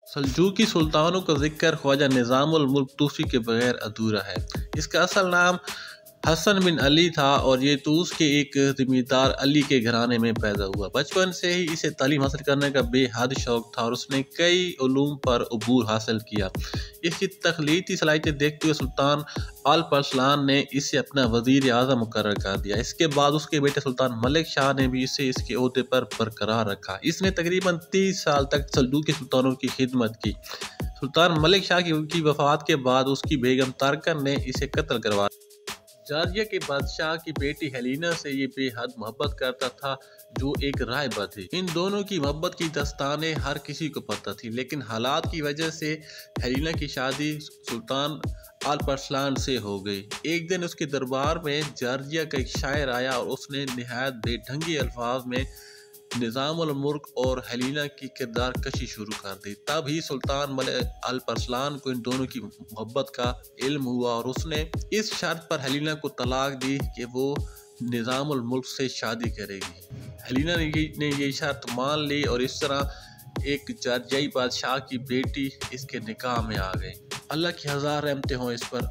सल्जूकी सुल्तानों का जिक्र ख्वाजा निज़ामुल मुल्क तूसी के बगैर अधूरा है। इसका असल नाम हसन बिन अली था और ये तूस के एक ज़मींदार अली के घराने में पैदा हुआ। बचपन से ही इसे तालीम हासिल करने का बेहद शौक़ था और उसने कई उलूम पर अबूर हासिल किया। इसकी तख्लीकी सलाहियतें देखते हुए सुल्तान अल-अरसलान ने इसे अपना वज़ीर आज़म मुकर्रर कर दिया। इसके बाद उसके बेटे सुल्तान मलिक शाह ने भी इसे इसके ओहदे पर बरकरार रखा। इसने तकरीबन 30 साल तक सल्जूकी सुल्तानों की खिदमत की। सुल्तान मलिक शाह की वफ़ात के बाद उसकी बेगम तारकन ने इसे कत्ल करवा। जॉर्जिया के बादशाह की बेटी हेलेना से ये बेहद मोहब्बत करता था, जो एक राहिबा थी। इन दोनों की मोहब्बत की दास्तानें हर किसी को पता थी, लेकिन हालात की वजह से हेलेना की शादी सुल्तान अल-अरसलान से हो गई। एक दिन उसके दरबार में जॉर्जिया का एक शायर आया और उसने निहायत बेढंगी अल्फाज में निज़ामुल मुल्क और हेलेना की किरदार कशी शुरू कर दी। तब ही सुल्तान अल-अरसलान को इन दोनों की मोहब्बत का इल्म हुआ और उसने इस शर्त पर हेलेना को तलाक दी कि वो निज़ामुल मुल्क से शादी करेगी। हेलेना ने ये शर्त मान ली और इस तरह एक जॉर्जियाई बादशाह की बेटी इसके निकाह में आ गई। अल्लाह की हज़ार रहमतें हों इस पर।